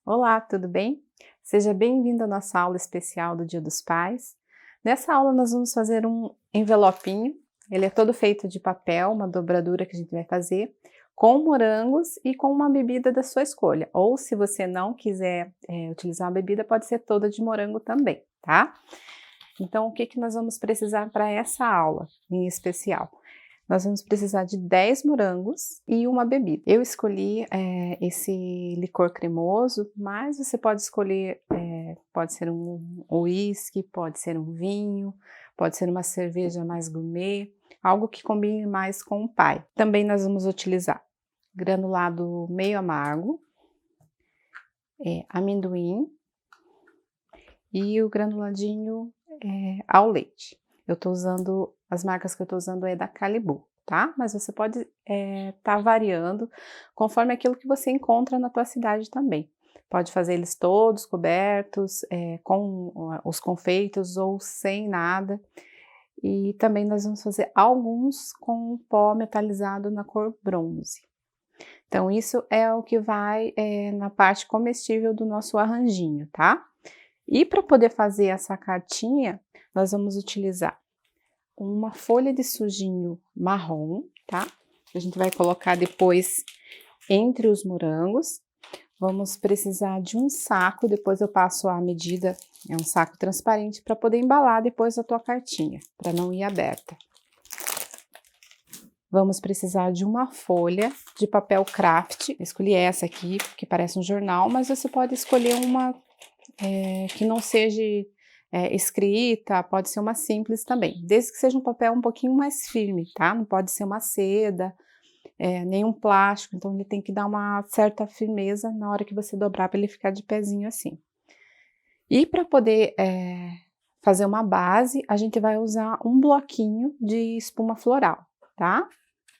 Olá, tudo bem? Seja bem-vindo à nossa aula especial do Dia dos Pais. Nessa aula nós vamos fazer um envelopinho, ele é todo feito de papel, uma dobradura que a gente vai fazer, com morangos e com uma bebida da sua escolha. Ou se você não quiser utilizar uma bebida, pode ser toda de morango também, tá? Então o que que nós vamos precisar para essa aula em especial? Nós vamos precisar de 10 morangos e uma bebida. Eu escolhi esse licor cremoso, mas você pode escolher, pode ser um uísque, pode ser um vinho, pode ser uma cerveja mais gourmet, algo que combine mais com o pai. Também nós vamos utilizar granulado meio amargo, amendoim e o granuladinho ao leite. Eu tô usando, as marcas que eu tô usando é da Calibu, tá? Mas você pode tá variando conforme aquilo que você encontra na tua cidade também. Pode fazer eles todos cobertos, com os confeitos ou sem nada. E também nós vamos fazer alguns com pó metalizado na cor bronze. Então isso é o que vai na parte comestível do nosso arranjinho, tá? E para poder fazer essa cartinha, nós vamos utilizar uma folha de sujinho marrom, tá? A gente vai colocar depois entre os morangos. Vamos precisar de um saco, depois eu passo a medida, é um saco transparente para poder embalar depois a tua cartinha, para não ir aberta. Vamos precisar de uma folha de papel craft, eu escolhi essa aqui, que parece um jornal, mas você pode escolher uma que não seja escrita, pode ser uma simples também, desde que seja um papel um pouquinho mais firme, tá? Não pode ser uma seda, nem um plástico, então ele tem que dar uma certa firmeza na hora que você dobrar para ele ficar de pezinho assim. E para poder fazer uma base, a gente vai usar um bloquinho de espuma floral, tá?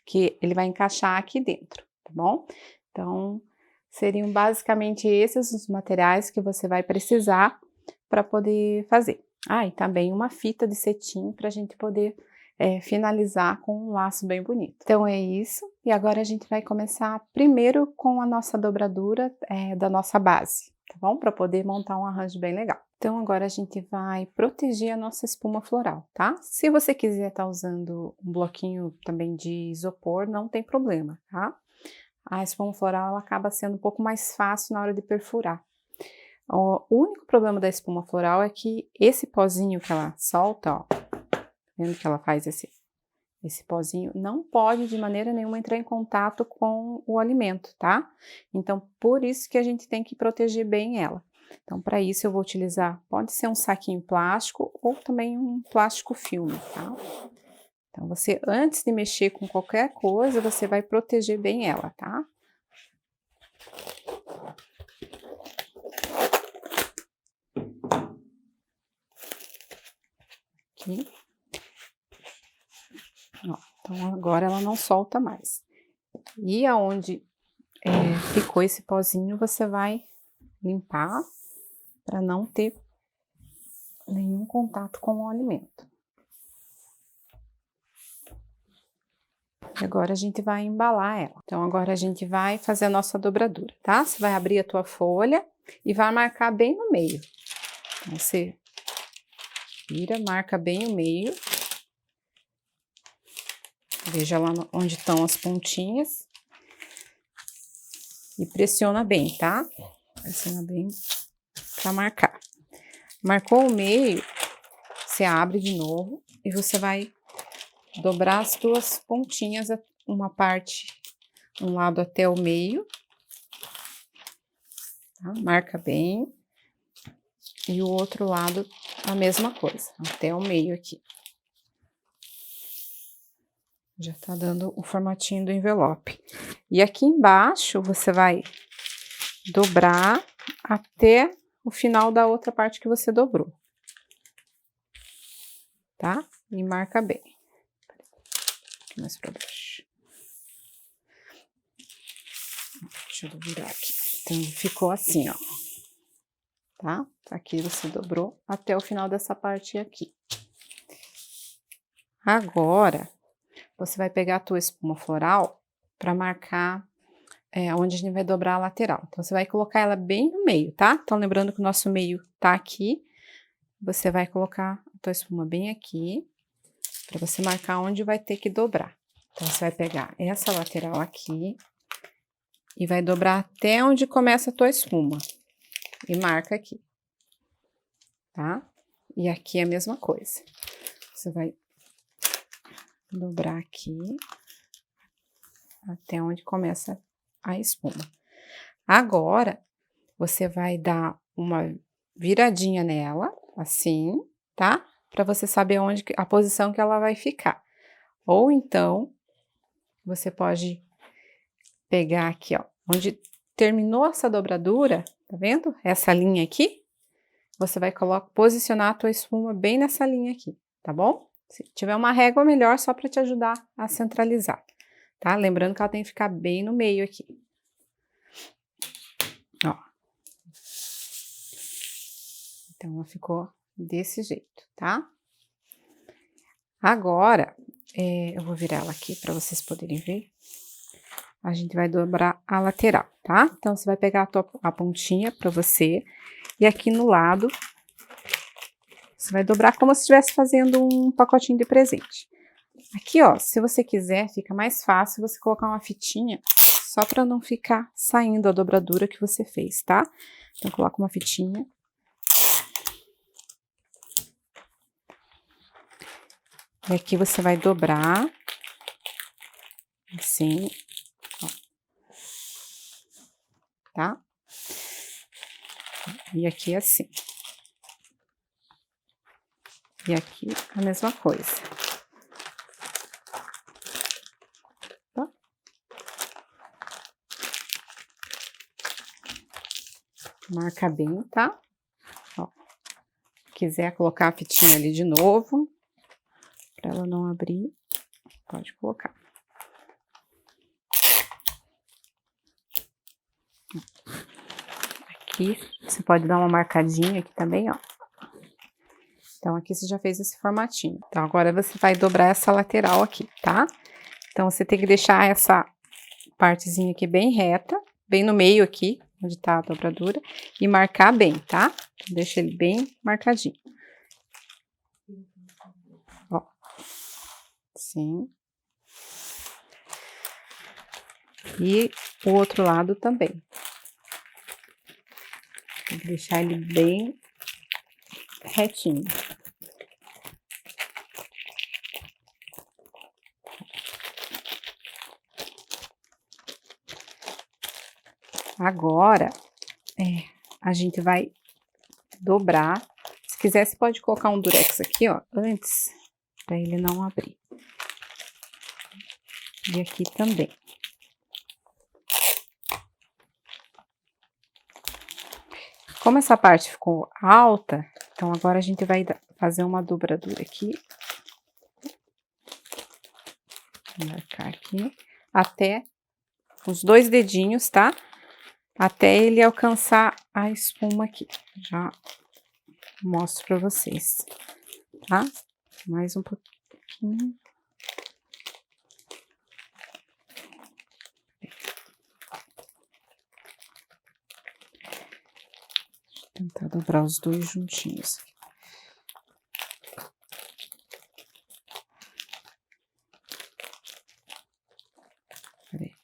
Que ele vai encaixar aqui dentro, tá bom? Então, seriam basicamente esses os materiais que você vai precisar para poder fazer. Ah, e também uma fita de cetim para a gente poder finalizar com um laço bem bonito. Então é isso, e agora a gente vai começar primeiro com a nossa dobradura da nossa base, tá bom? Para poder montar um arranjo bem legal. Então agora a gente vai proteger a nossa espuma floral, tá? Se você quiser estar usando um bloquinho também de isopor, não tem problema, tá? A espuma floral ela acaba sendo um pouco mais fácil na hora de perfurar. O único problema da espuma floral é que esse pozinho que ela solta, ó, vendo que ela faz esse pozinho, não pode de maneira nenhuma entrar em contato com o alimento, tá? Então, por isso que a gente tem que proteger bem ela. Então, para isso eu vou utilizar, pode ser um saquinho plástico ou também um plástico filme, tá? Então, você, antes de mexer com qualquer coisa, você vai proteger bem ela, tá? Aqui. Ó, então, agora ela não solta mais. E aonde ficou esse pozinho, você vai limpar para não ter nenhum contato com o alimento. E agora a gente vai embalar ela. Então agora a gente vai fazer a nossa dobradura, tá? Você vai abrir a tua folha e vai marcar bem no meio. Então, você vira, marca bem o meio. Veja lá onde estão as pontinhas. E pressiona bem, tá? Pressiona bem para marcar. Marcou o meio, você abre de novo e você vai dobrar as tuas pontinhas, uma parte, um lado até o meio, tá? Marca bem, e o outro lado a mesma coisa, até o meio aqui. Já tá dando o formatinho do envelope. E aqui embaixo você vai dobrar até o final da outra parte que você dobrou, tá? E marca bem. Mais para baixo. Deixa eu virar aqui. Então, ficou assim, ó. Tá? Aqui você dobrou até o final dessa parte aqui. Agora, você vai pegar a tua espuma floral para marcar onde a gente vai dobrar a lateral. Então, você vai colocar ela bem no meio, tá? Então, lembrando que o nosso meio tá aqui, você vai colocar a tua espuma bem aqui, para você marcar onde vai ter que dobrar. Então, você vai pegar essa lateral aqui e vai dobrar até onde começa a tua espuma. E marca aqui, tá? E aqui é a mesma coisa. Você vai dobrar aqui até onde começa a espuma. Agora, você vai dar uma viradinha nela, assim, tá? Para você saber onde a posição que ela vai ficar. Ou então, você pode pegar aqui, ó, onde terminou essa dobradura, tá vendo? Essa linha aqui, você vai posicionar a tua espuma bem nessa linha aqui, tá bom? Se tiver uma régua, melhor, só para te ajudar a centralizar, tá? Lembrando que ela tem que ficar bem no meio aqui. Ó. Então, ela ficou desse jeito, tá? Agora, eu vou virar ela aqui para vocês poderem ver. A gente vai dobrar a lateral, tá? Então, você vai pegar a pontinha para você, e aqui no lado, você vai dobrar como se estivesse fazendo um pacotinho de presente. Aqui, ó, se você quiser, fica mais fácil você colocar uma fitinha, só para não ficar saindo a dobradura que você fez, tá? Então, coloca uma fitinha. E aqui você vai dobrar, assim, ó, tá? E aqui assim. E aqui a mesma coisa. Tá? Marca bem, tá? Ó. Quiser colocar a fitinha ali de novo, para ela não abrir, pode colocar. Aqui, você pode dar uma marcadinha aqui também, ó. Então, aqui você já fez esse formatinho. Então, agora você vai dobrar essa lateral aqui, tá? Então, você tem que deixar essa partezinha aqui bem reta, bem no meio aqui, onde tá a dobradura, e marcar bem, tá? Deixa ele bem marcadinho. Ó. Assim. E o outro lado também. Tem que deixar ele bem retinho. Agora, a gente vai dobrar. Se quiser, você pode colocar um durex aqui, ó, antes, para ele não abrir. E aqui também. Como essa parte ficou alta, então agora a gente vai fazer uma dobradura aqui. Vou marcar aqui, até os 2 dedinhos, tá? Até ele alcançar a espuma aqui. Já mostro pra vocês, tá? Mais um pouquinho. Vou tentar dobrar os 2 juntinhos. Peraí.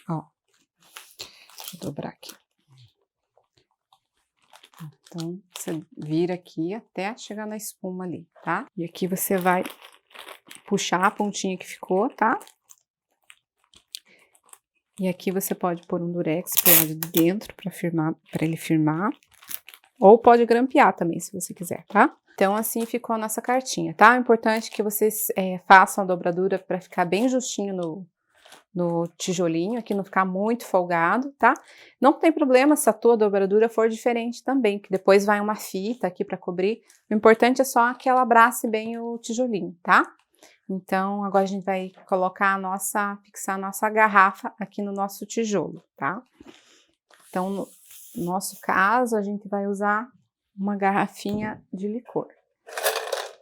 Ó, deixa eu dobrar aqui. Então, você vira aqui até chegar na espuma ali, tá? E aqui você vai puxar a pontinha que ficou, tá? E aqui você pode pôr um durex pro lado de dentro para firmar, para ele firmar. Ou pode grampear também, se você quiser, tá? Então, assim ficou a nossa cartinha, tá? O importante é que vocês façam a dobradura para ficar bem justinho no tijolinho, aqui não ficar muito folgado, tá? Não tem problema se a tua dobradura for diferente também, que depois vai uma fita aqui para cobrir. O importante é só que ela abrace bem o tijolinho, tá? Então, agora a gente vai colocar fixar a nossa garrafa aqui no nosso tijolo, tá? Então, no nosso caso, a gente vai usar uma garrafinha de licor.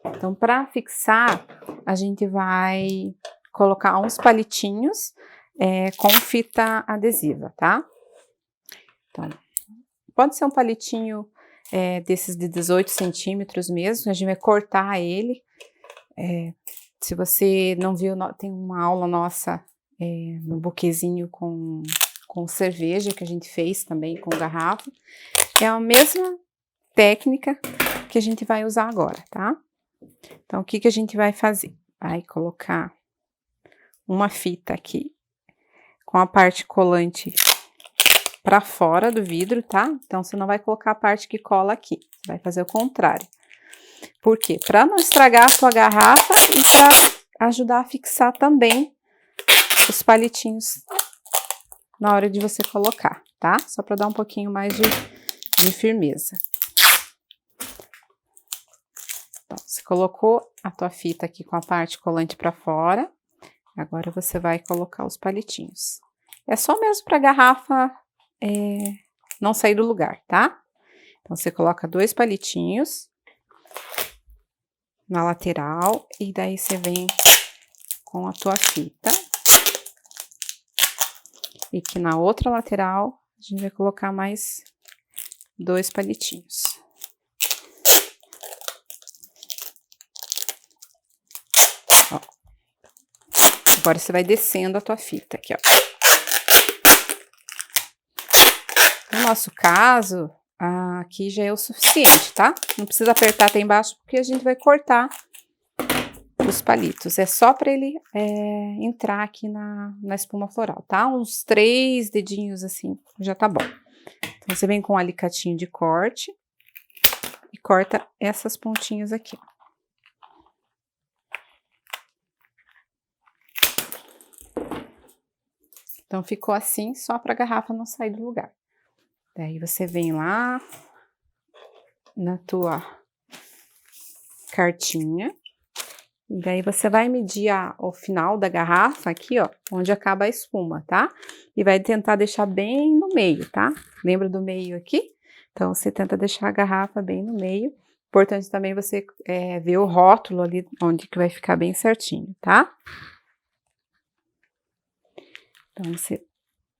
Então, para fixar, a gente vai colocar uns palitinhos com fita adesiva, tá? Então, pode ser um palitinho desses de 18 centímetros mesmo, a gente vai cortar ele. Se você não viu, tem uma aula nossa no buquezinho com cerveja que a gente fez também com garrafa. É a mesma técnica que a gente vai usar agora, tá? Então, o que que a gente vai fazer? Vai colocar uma fita aqui com a parte colante para fora do vidro, tá? Então, você não vai colocar a parte que cola aqui, você vai fazer o contrário. Por quê? Para não estragar a sua garrafa e para ajudar a fixar também os palitinhos na hora de você colocar, tá? Só para dar um pouquinho mais de firmeza. Então, você colocou a tua fita aqui com a parte colante para fora, agora você vai colocar os palitinhos. É só mesmo para a garrafa não sair do lugar, tá? Então, você coloca 2 palitinhos na lateral e daí você vem com a tua fita. E que na outra lateral, a gente vai colocar mais 2 palitinhos. Ó. Agora você vai descendo a tua fita aqui, ó. No nosso caso, aqui já é o suficiente, tá? Não precisa apertar até embaixo, porque a gente vai cortar os palitos. É só para ele entrar aqui na espuma floral, tá? Uns 3 dedinhos assim, já tá bom. Então, você vem com um alicatinho de corte e corta essas pontinhas aqui. Então, ficou assim, só para a garrafa não sair do lugar. Daí, você vem lá na tua cartinha. E daí, você vai medir o final da garrafa aqui, ó, onde acaba a espuma, tá? E vai tentar deixar bem no meio, tá? Lembra do meio aqui? Então, você tenta deixar a garrafa bem no meio. Importante também você ver o rótulo ali, onde que vai ficar bem certinho, tá? Então, você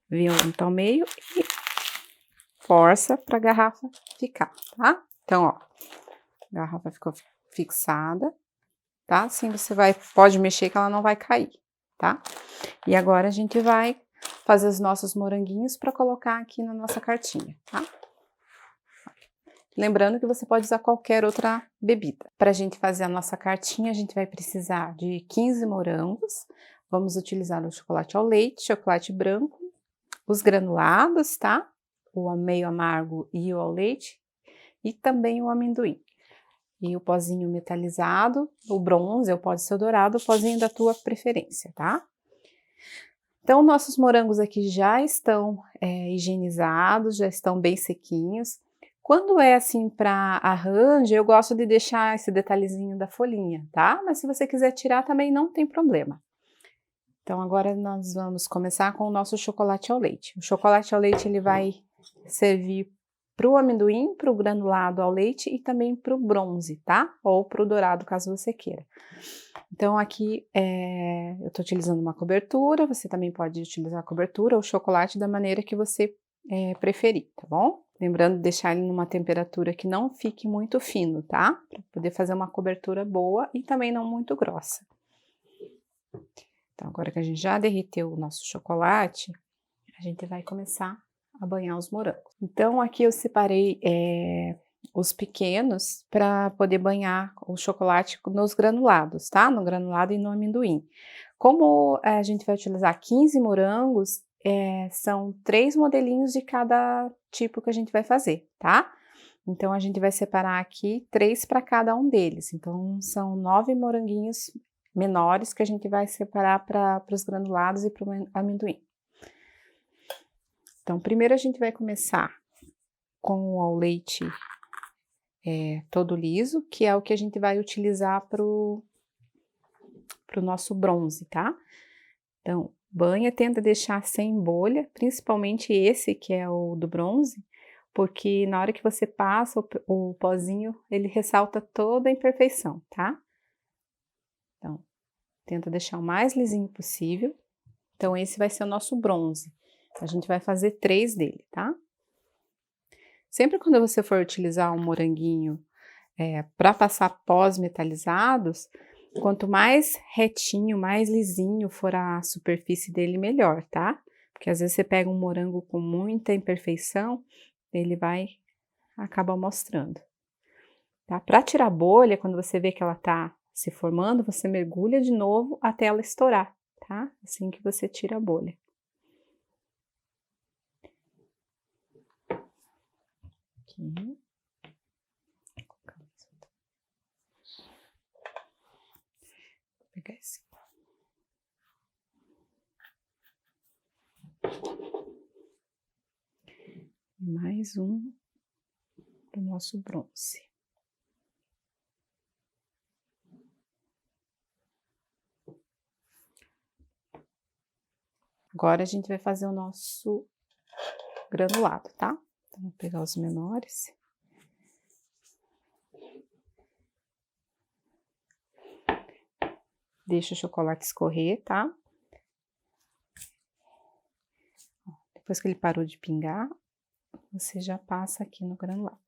vê onde tá o meio e força para a garrafa ficar, tá? Então, ó, a garrafa ficou fixada, tá? Assim você pode mexer que ela não vai cair, tá? E agora a gente vai fazer os nossos moranguinhos para colocar aqui na nossa cartinha, tá? Lembrando que você pode usar qualquer outra bebida. Para a gente fazer a nossa cartinha, a gente vai precisar de 15 morangos. Vamos utilizar o chocolate ao leite, chocolate branco, os granulados, tá? O meio amargo e o ao leite, e também o amendoim. E o pozinho metalizado, o bronze, ou pode ser o dourado, o pozinho da tua preferência, tá? Então, nossos morangos aqui já estão higienizados, já estão bem sequinhos. Quando é assim para arranjo, eu gosto de deixar esse detalhezinho da folhinha, tá? Mas se você quiser tirar também não tem problema. Então, agora nós vamos começar com o nosso chocolate ao leite. O chocolate ao leite, ele vai servir para o amendoim, para o granulado ao leite e também para o bronze, tá? Ou para o dourado, caso você queira. Então, aqui eu tô utilizando uma cobertura, você também pode utilizar a cobertura ou chocolate da maneira que você preferir, tá bom? Lembrando de deixar ele numa temperatura que não fique muito fino, tá? Para poder fazer uma cobertura boa e também não muito grossa. Então, agora que a gente já derreteu o nosso chocolate, a gente vai começar a banhar os morangos. Então, aqui eu separei os pequenos para poder banhar o chocolate nos granulados, tá? No granulado e no amendoim. Como a gente vai utilizar 15 morangos, são 3 modelinhos de cada tipo que a gente vai fazer, tá? Então, a gente vai separar aqui 3 para cada um deles. Então, são 9 moranguinhos menores que a gente vai separar para os granulados e para o amendoim. Então, primeiro a gente vai começar com o leite todo liso, que é o que a gente vai utilizar para o nosso bronze, tá? Então, banha, tenta deixar sem bolha, principalmente esse que é o do bronze, porque na hora que você passa o pozinho, ele ressalta toda a imperfeição, tá? Então, tenta deixar o mais lisinho possível. Então, esse vai ser o nosso bronze. A gente vai fazer 3 dele, tá? Sempre quando você for utilizar um moranguinho para passar pós metalizados, quanto mais retinho, mais lisinho for a superfície dele, melhor, tá? Porque às vezes você pega um morango com muita imperfeição, ele vai acabar mostrando. Tá? Para tirar a bolha, quando você vê que ela tá se formando, você mergulha de novo até ela estourar, tá? Assim que você tira a bolha. Aqui. Vou pegar esse. Mais um do nosso bronze. Agora a gente vai fazer o nosso granulado, tá? Então, vou pegar os menores. Deixa o chocolate escorrer, tá? Depois que ele parou de pingar, você já passa aqui no granulado.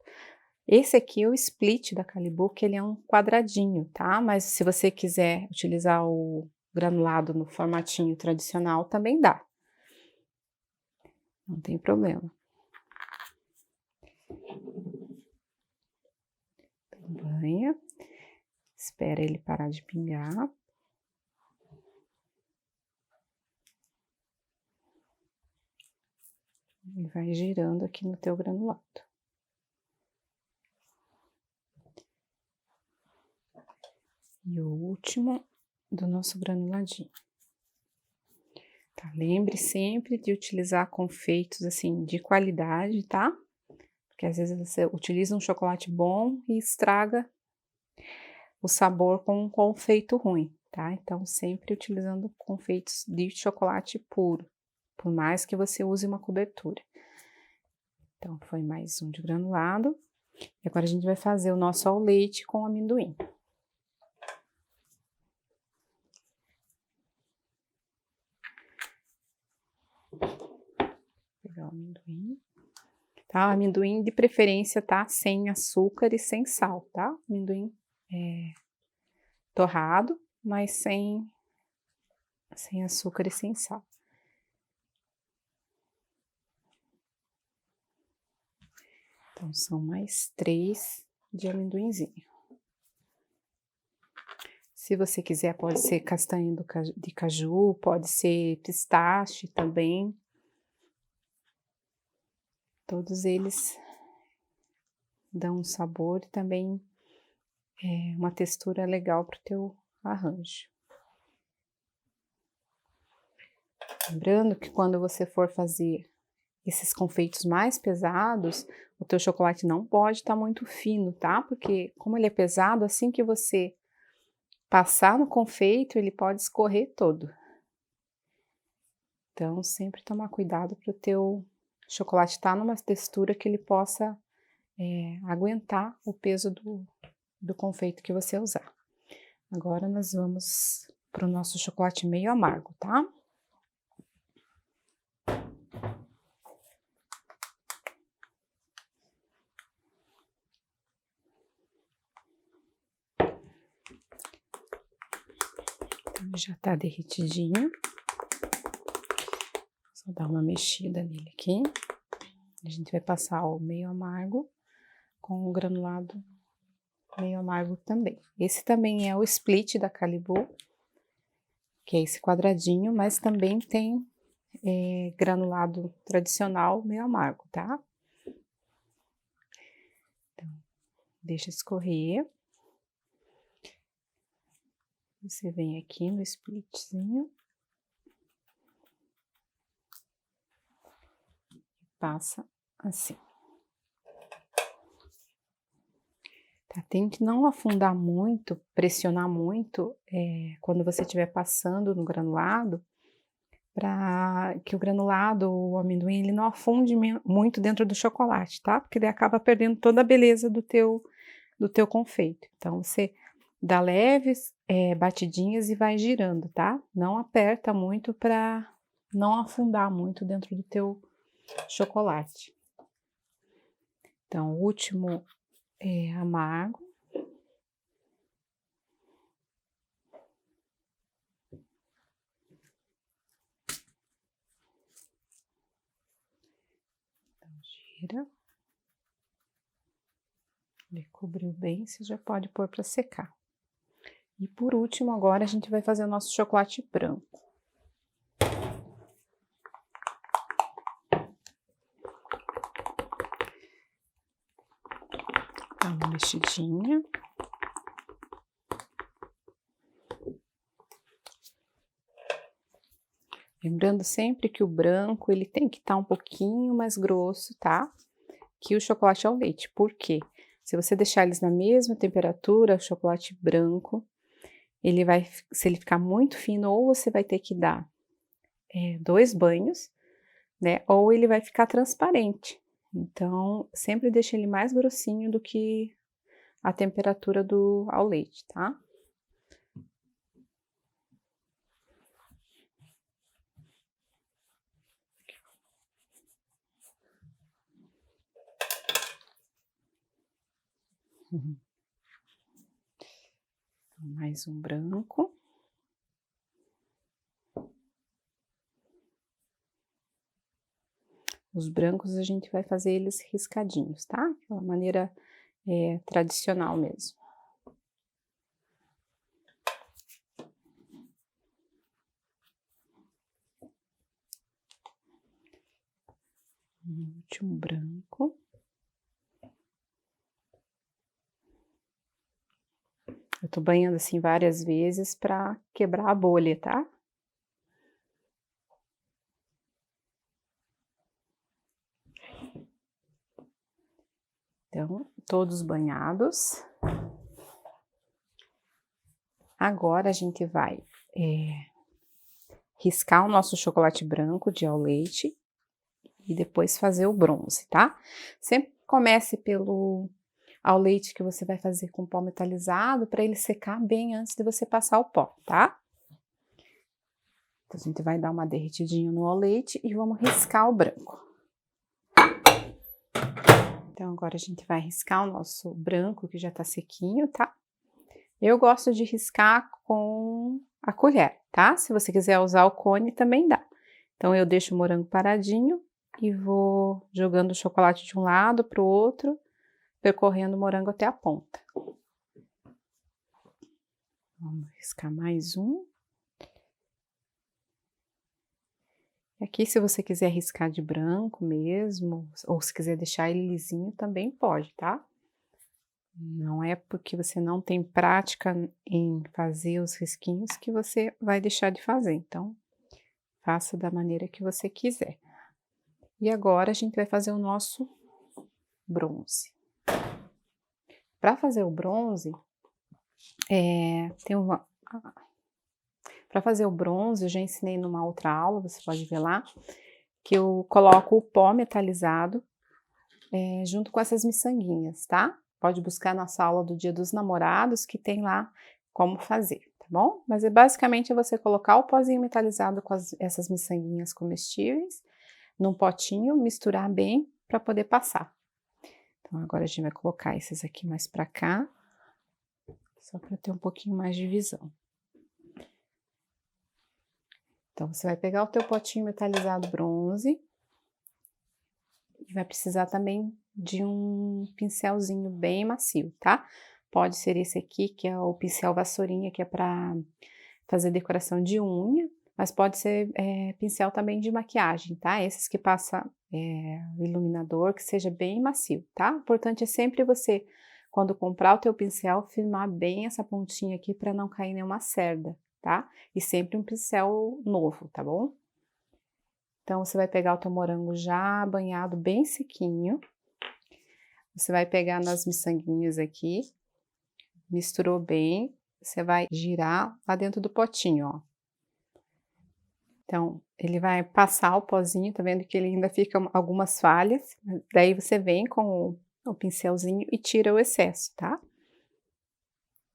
Esse aqui é o split da Calibô, que ele é um quadradinho, tá? Mas se você quiser utilizar o granulado no formatinho tradicional, também dá. Não tem problema. Então, banha. Espera ele parar de pingar. E vai girando aqui no teu granulado. E o último do nosso granuladinho. Tá? Lembre sempre de utilizar confeitos assim de qualidade, tá? Porque às vezes você utiliza um chocolate bom e estraga o sabor com um confeito ruim, tá? Então sempre utilizando confeitos de chocolate puro, por mais que você use uma cobertura. Então foi mais um de granulado. E agora a gente vai fazer o nosso ao leite com amendoim. Pegar o amendoim. Tá? Amendoim de preferência, tá? Sem açúcar e sem sal, tá? Amendoim torrado, mas sem açúcar e sem sal. Então, são mais 3 de amendoinzinho. Se você quiser, pode ser castanha de caju, pode ser pistache também. Todos eles dão um sabor e também uma textura legal para o teu arranjo. Lembrando que quando você for fazer esses confeitos mais pesados, o teu chocolate não pode estar muito fino, tá? Porque como ele é pesado, assim que você passar no confeito, ele pode escorrer todo. Então, sempre tomar cuidado para o teu chocolate estar numa textura que ele possa aguentar o peso do confeito que você usar. Agora, nós vamos para o nosso chocolate meio amargo, tá? Então, já tá derretidinho. Só dar uma mexida nele aqui. A gente vai passar o meio amargo com o granulado meio amargo também. Esse também é o split da Calibô, que é esse quadradinho, mas também tem granulado tradicional meio amargo, tá? Então, deixa escorrer. Você vem aqui no splitzinho. Passa assim. Tá? Tente não afundar muito, pressionar muito quando você estiver passando no granulado, para que o granulado, o amendoim, ele não afunde muito dentro do chocolate, tá? Porque ele acaba perdendo toda a beleza do teu confeito. Então, você dá leves batidinhas e vai girando, tá? Não aperta muito para não afundar muito dentro do teu chocolate. Então, o último é amargo. Então, gira. Ele cobriu bem, você já pode pôr para secar. E por último, agora a gente vai fazer o nosso chocolate branco. Dá uma mexidinha. Lembrando sempre que o branco, ele tem que estar um pouquinho mais grosso, tá? Que o chocolate ao leite. Por quê? Se você deixar eles na mesma temperatura, o chocolate branco, ele vai, se ele ficar muito fino, ou você vai ter que dar 2 banhos, né? Ou ele vai ficar transparente. Então, sempre deixa ele mais grossinho do que a temperatura do ao leite, tá? Mais um branco. Os brancos a gente vai fazer eles riscadinhos, tá? Aquela maneira tradicional mesmo. Último branco. Eu tô banhando assim várias vezes para quebrar a bolha, tá? Então, todos banhados. Agora a gente vai riscar o nosso chocolate branco de ao leite e depois fazer o bronze, tá? Sempre comece pelo ao leite que você vai fazer com pó metalizado para ele secar bem antes de você passar o pó, tá? Então, a gente vai dar uma derretidinha no ao leite e vamos riscar o branco. Então, agora a gente vai riscar o nosso branco que já tá sequinho, tá? Eu gosto de riscar com a colher, tá? Se você quiser usar o cone, também dá. Então, eu deixo o morango paradinho e vou jogando o chocolate de um lado para o outro, percorrendo o morango até a ponta. Vamos riscar mais um. E aqui, se você quiser riscar de branco mesmo, ou se quiser deixar ele lisinho, também pode, tá? Não é porque você não tem prática em fazer os risquinhos que você vai deixar de fazer. Então, faça da maneira que você quiser. E agora a gente vai fazer o nosso bronze. Para fazer o bronze, para fazer o bronze, eu já ensinei numa outra aula, você pode ver lá, que eu coloco o pó metalizado junto com essas miçanguinhas, tá? Pode buscar nossa aula do Dia dos Namorados, que tem lá como fazer, tá bom? Mas basicamente é você colocar o pozinho metalizado com essas miçanguinhas comestíveis num potinho, misturar bem para poder passar. Então, agora a gente vai colocar esses aqui mais para cá, só para ter um pouquinho mais de visão. Então, você vai pegar o teu potinho metalizado bronze e vai precisar também de um pincelzinho bem macio, tá? Pode ser esse aqui, que é o pincel vassourinha, que é para fazer decoração de unha, mas pode ser pincel também de maquiagem, tá? Esses que passa iluminador, que seja bem macio, tá? O importante é sempre você, quando comprar o teu pincel, firmar bem essa pontinha aqui para não cair nenhuma cerda, tá? E sempre um pincel novo, tá bom? Então, você vai pegar o teu morango já banhado bem sequinho. Você vai pegar nas miçanguinhas aqui, misturou bem, você vai girar lá dentro do potinho, ó. Então, ele vai passar o pozinho, tá vendo que ele ainda fica algumas falhas, daí você vem com o pincelzinho e tira o excesso, tá?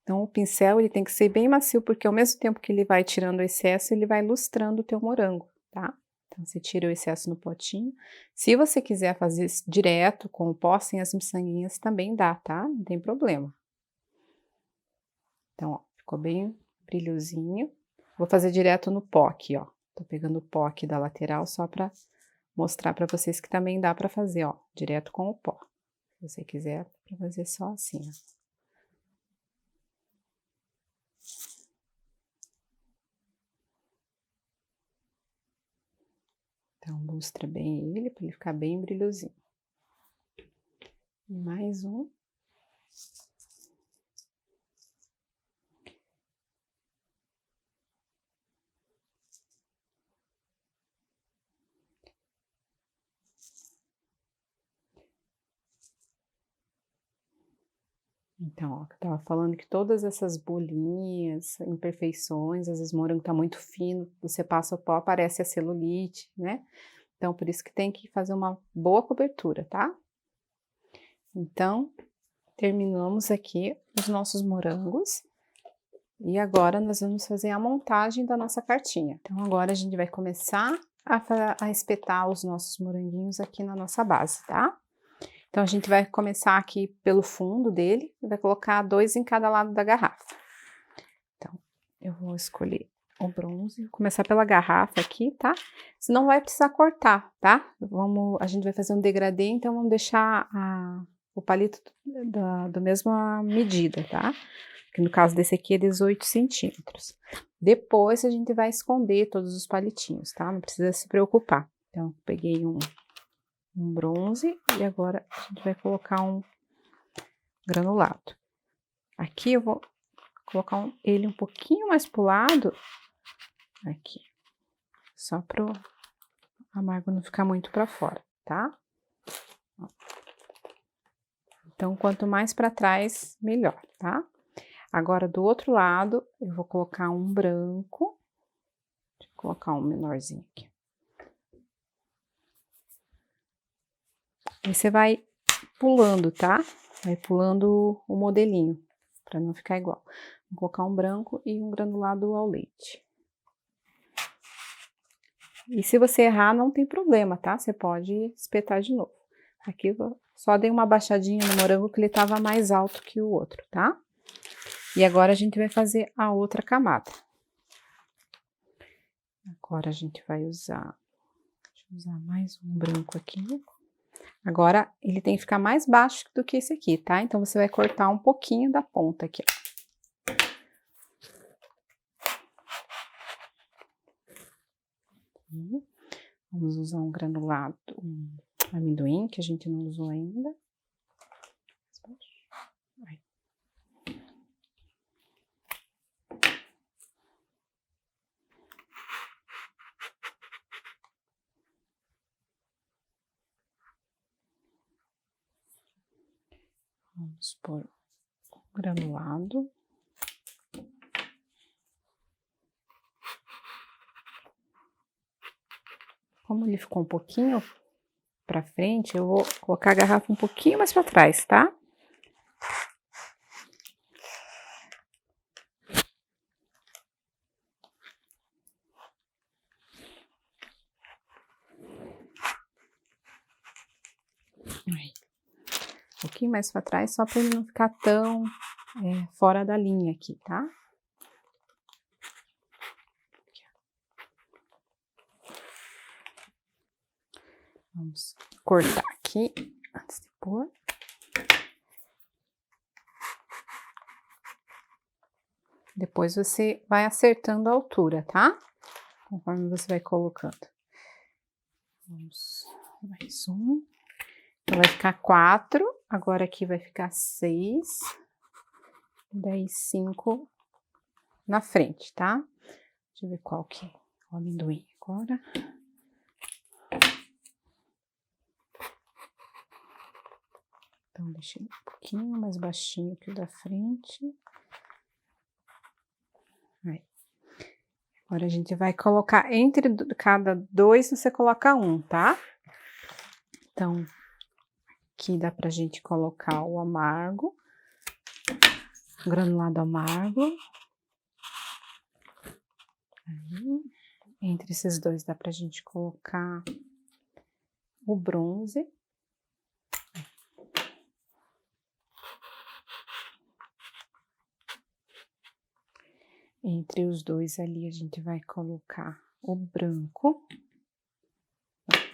Então o pincel ele tem que ser bem macio, porque ao mesmo tempo que ele vai tirando o excesso, ele vai lustrando o teu morango, tá? Então você tira o excesso no potinho. Se você quiser fazer direto com o pó sem as miçanguinhas, também dá, tá? Não tem problema. Então, ó, ficou bem brilhosinho. Vou fazer direto no pó aqui, ó. Tô pegando o pó aqui da lateral só pra mostrar pra vocês que também dá pra fazer, ó, direto com o pó. Se você quiser, pra fazer só assim, ó. Então, lustra bem ele, para ele ficar bem brilhosinho. E mais um. Então, ó, eu tava falando que todas essas bolinhas, imperfeições, às vezes o morango tá muito fino, você passa o pó, aparece a celulite, né? Então, por isso que tem que fazer uma boa cobertura, tá? Então, terminamos aqui os nossos morangos. E agora nós vamos fazer a montagem da nossa cartinha. Então, agora a gente vai começar a espetar os nossos moranguinhos aqui na nossa base, tá? Então, a gente vai começar aqui pelo fundo dele e vai colocar 2 em cada lado da garrafa. Então, eu vou escolher o bronze, vou começar pela garrafa aqui, tá? Você não vai precisar cortar, tá? A gente vai fazer um degradê, então vamos deixar o palito da mesma medida, tá? Que no caso desse aqui é 18 centímetros. Depois a gente vai esconder todos os palitinhos, tá? Não precisa se preocupar. Então, peguei um bronze e agora a gente vai colocar um granulado. Aqui eu vou colocar ele um pouquinho mais pro lado, aqui, só pro amargo não ficar muito para fora, tá? Então, quanto mais para trás, melhor, tá? Agora, do outro lado, eu vou colocar um branco, deixa eu colocar um menorzinho aqui. Aí você vai pulando, tá? Vai pulando o modelinho, para não ficar igual. Vou colocar um branco e um granulado ao leite. E se você errar, não tem problema, tá? Você pode espetar de novo. Aqui eu só dei uma baixadinha no morango que ele tava mais alto que o outro, tá? E agora a gente vai fazer a outra camada. Agora a gente vai usar, deixa eu usar mais um branco aqui. Agora, ele tem que ficar mais baixo do que esse aqui, tá? Então, você vai cortar um pouquinho da ponta aqui, ó. Vamos usar um granulado, um amendoim, que a gente não usou ainda. Vamos pôr o granulado. Como ele ficou um pouquinho pra frente, eu vou colocar a garrafa um pouquinho mais pra trás, tá? Aí. Um pouquinho mais pra trás, só pra ele não ficar tão fora da linha aqui, tá? Vamos cortar aqui, antes de pôr. Depois você vai acertando a altura, tá? Conforme você vai colocando. Vamos, mais um. Então, vai ficar 4, agora aqui vai ficar 6, daí 5 na frente, tá? Deixa eu ver qual que é o amendoim agora. Então, deixei um pouquinho mais baixinho aqui da frente. Aí. Agora a gente vai colocar entre cada 2, você coloca 1, tá? Então, aqui dá pra gente colocar o amargo, o granulado amargo. Aí, entre esses 2 dá pra gente colocar o bronze. Entre os 2 ali, a gente vai colocar o branco.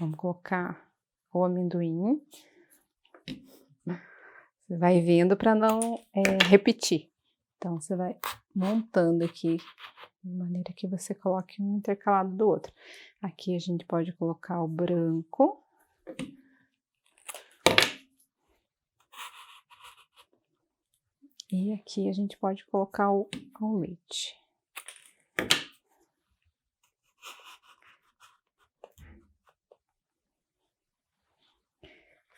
Vamos colocar o amendoim. Você vai vendo para não repetir. Então, você vai montando aqui, de maneira que você coloque um intercalado do outro. Aqui a gente pode colocar o branco. E aqui a gente pode colocar o leite.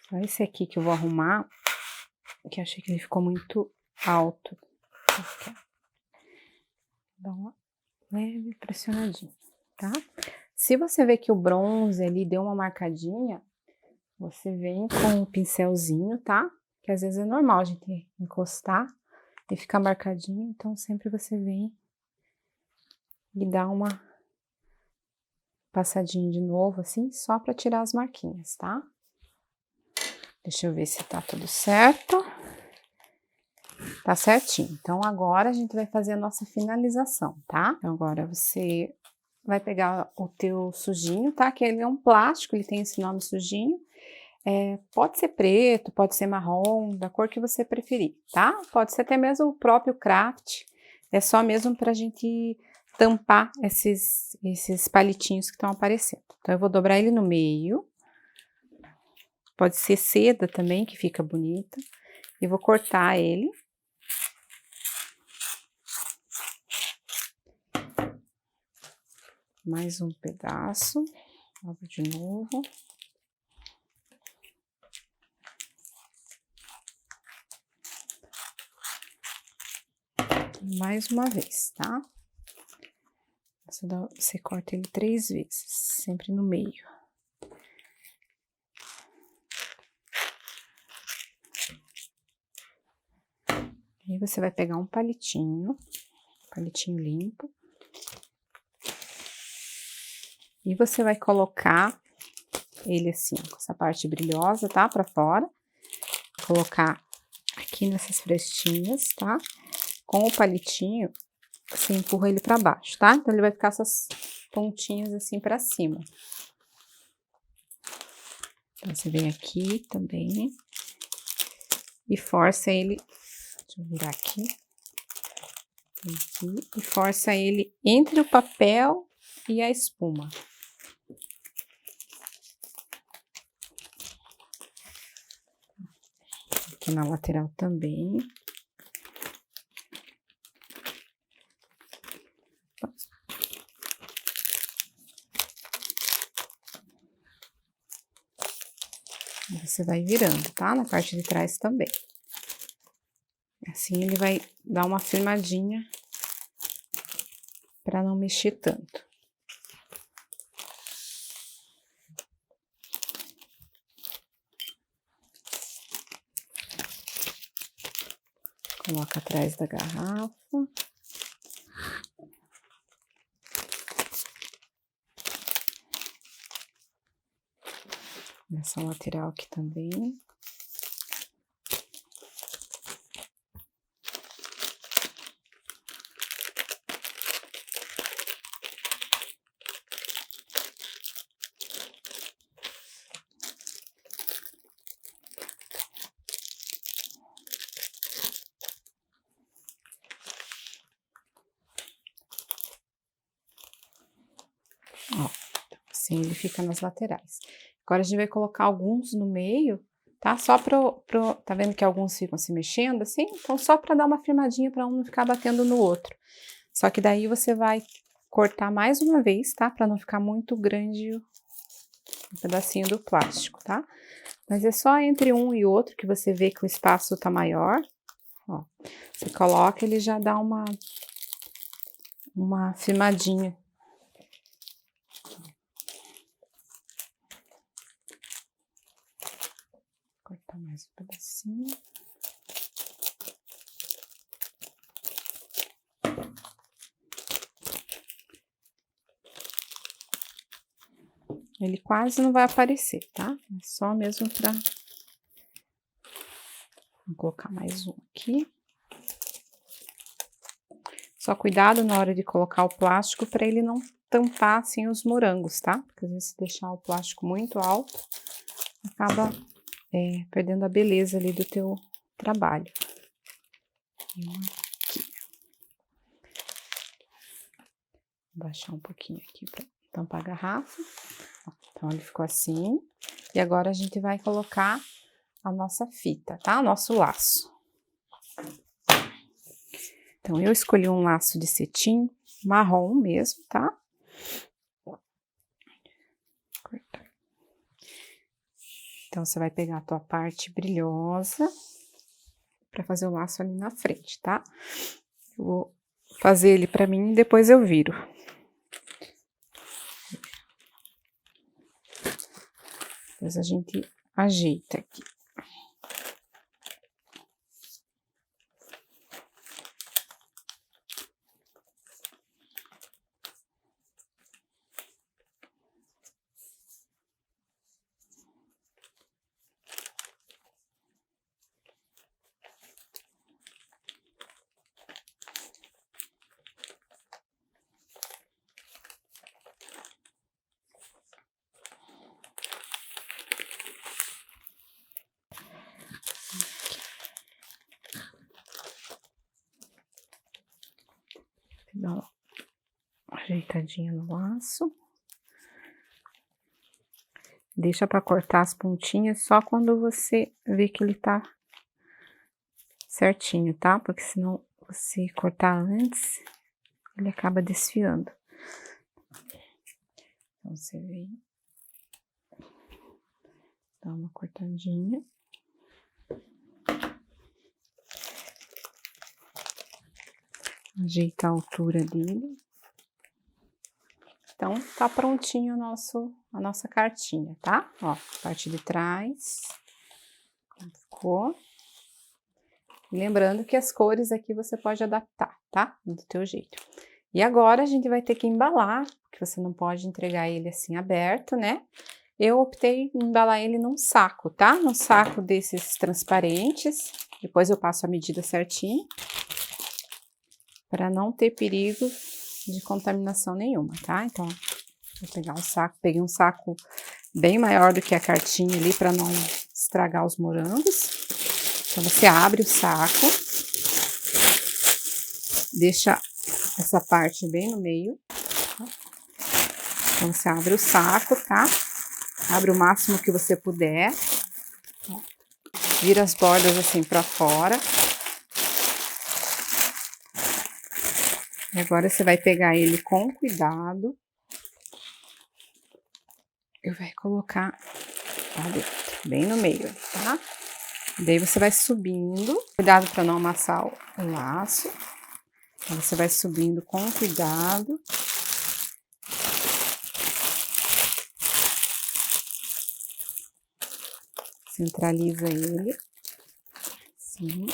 Só esse aqui que eu vou arrumar, que eu achei que ele ficou muito alto. Aqui. Dá uma leve pressionadinha, tá? Se você vê que o bronze ali deu uma marcadinha, você vem com o pincelzinho, tá? Que às vezes é normal a gente encostar e ficar marcadinho, então sempre você vem e dá uma passadinha de novo, assim, só pra tirar as marquinhas, tá? Deixa eu ver se tá tudo certo. Tá certinho. Então, agora a gente vai fazer a nossa finalização, tá? Então, agora você vai pegar o teu sujinho, tá? Que ele é um plástico, ele tem esse nome sujinho. Pode ser preto, pode ser marrom, da cor que você preferir, tá? Pode ser até mesmo o próprio craft. É só mesmo pra gente tampar esses palitinhos que estão aparecendo. Então, eu vou dobrar ele no meio. Pode ser seda também, que fica bonita. E vou cortar ele. Mais um pedaço. Abro de novo. Mais uma vez, tá? Você corta ele 3 vezes, sempre no meio. Aí você vai pegar um palitinho limpo. E você vai colocar ele assim, com essa parte brilhosa, tá? Pra fora. Colocar aqui nessas frestinhas, tá? Com o palitinho, você empurra ele pra baixo, tá? Então, ele vai ficar essas pontinhas assim pra cima. Então, você vem aqui também e força ele. Deixa eu virar aqui. E força ele entre o papel e a espuma. Aqui na lateral também. Você vai virando, tá? Na parte de trás também. Assim ele vai dar uma firmadinha para não mexer tanto. Coloca atrás da garrafa. Nessa lateral aqui também. Ó, assim ele fica nas laterais. Agora a gente vai colocar alguns no meio, tá? Só tá vendo que alguns ficam se mexendo assim? Então, só para dar uma firmadinha para um não ficar batendo no outro. Só que daí você vai cortar mais uma vez, tá? Para não ficar muito grande um pedacinho do plástico, tá? Mas é só entre um e outro que você vê que o espaço tá maior. Ó, você coloca, ele já dá uma firmadinha Mais um pedacinho. Ele quase não vai aparecer, tá? É só mesmo pra... Vou colocar mais um aqui. Só cuidado na hora de colocar o plástico para ele não tampar assim os morangos, tá? Porque às vezes se deixar o plástico muito alto, acaba perdendo a beleza ali do teu trabalho. Aqui. Vou baixar um pouquinho aqui para tampar a garrafa. Então ele ficou assim. E agora a gente vai colocar a nossa fita, tá? Nosso laço. Então, eu escolhi um laço de cetim marrom mesmo, tá? Então, você vai pegar a tua parte brilhosa para fazer o laço ali na frente, tá? Eu vou fazer ele para mim e depois eu viro. Depois a gente ajeita aqui. Dá uma ajeitadinha no laço. Deixa para cortar as pontinhas só quando você vê que ele tá certinho, tá? Porque senão você cortar antes, ele acaba desfiando. Então você vem, dá uma cortadinha. Ajeita a altura dele. Então, tá prontinho a nossa cartinha, tá? Ó, parte de trás, como ficou. Lembrando que as cores aqui você pode adaptar, tá? Do teu jeito. E agora a gente vai ter que embalar, porque você não pode entregar ele assim aberto, né? Eu optei em embalar ele num saco, tá? Num saco desses transparentes. Depois eu passo a medida certinho, para não ter perigo de contaminação nenhuma, tá? Então, vou pegar um saco, peguei um saco bem maior do que a cartinha ali para não estragar os morangos. Então você abre o saco, deixa essa parte bem no meio. Tá? Então você abre o saco, tá? Abre o máximo que você puder. Ó. Vira as bordas assim para fora. E agora você vai pegar ele com cuidado. E vai colocar lá dentro, bem no meio, tá? Daí você vai subindo, cuidado para não amassar o laço. Então, você vai subindo com cuidado. Centraliza ele. Assim.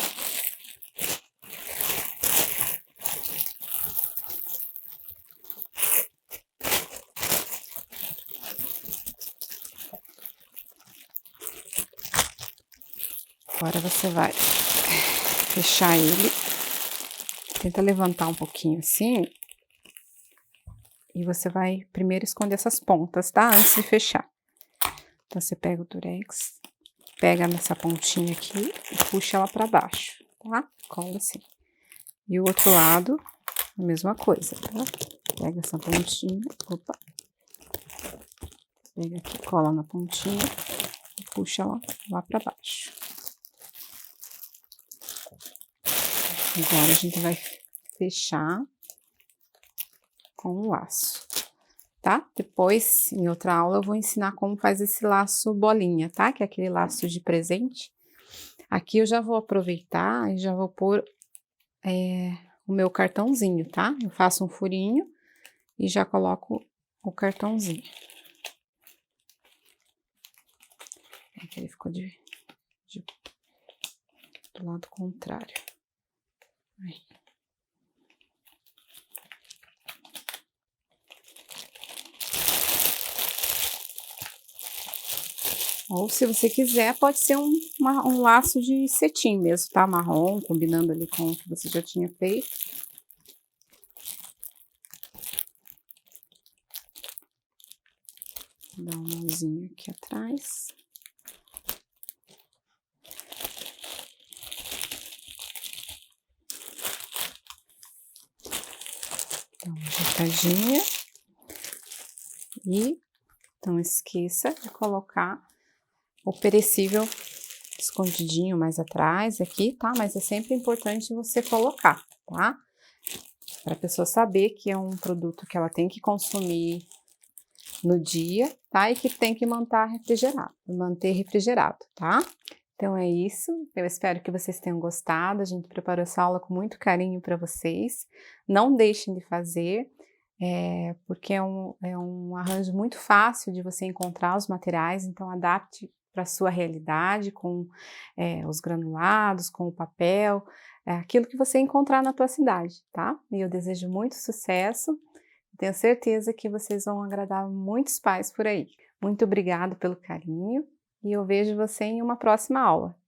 Agora você vai fechar ele, tenta levantar um pouquinho assim, e você vai primeiro esconder essas pontas, tá? Antes de fechar. Então você pega o durex, pega nessa pontinha aqui e puxa ela pra baixo, tá? Cola assim. E o outro lado, a mesma coisa, tá? Pega essa pontinha, opa. Pega aqui, cola na pontinha e puxa ela lá pra baixo. Agora a gente vai fechar com o laço, tá? Depois, em outra aula, eu vou ensinar como faz esse laço bolinha, tá? Que é aquele laço de presente. Aqui eu já vou aproveitar e já vou pôr o meu cartãozinho, tá? Eu faço um furinho e já coloco o cartãozinho. Aqui ele ficou de do lado contrário. Aí. Ou se você quiser, pode ser um laço de cetim mesmo, tá? Marrom, combinando ali com o que você já tinha feito. Vou dar uma mãozinha aqui atrás. Dá uma ajeitadinha. E não esqueça de colocar o perecível escondidinho mais atrás aqui, tá? Mas é sempre importante você colocar, tá? Para a pessoa saber que é um produto que ela tem que consumir no dia, tá? E que tem que manter refrigerado, tá? Então é isso, eu espero que vocês tenham gostado, a gente preparou essa aula com muito carinho para vocês. Não deixem de fazer, porque é um arranjo muito fácil de você encontrar os materiais, então adapte para a sua realidade, com os granulados, com o papel, aquilo que você encontrar na tua cidade, tá? E eu desejo muito sucesso, tenho certeza que vocês vão agradar muitos pais por aí. Muito obrigada pelo carinho e eu vejo você em uma próxima aula.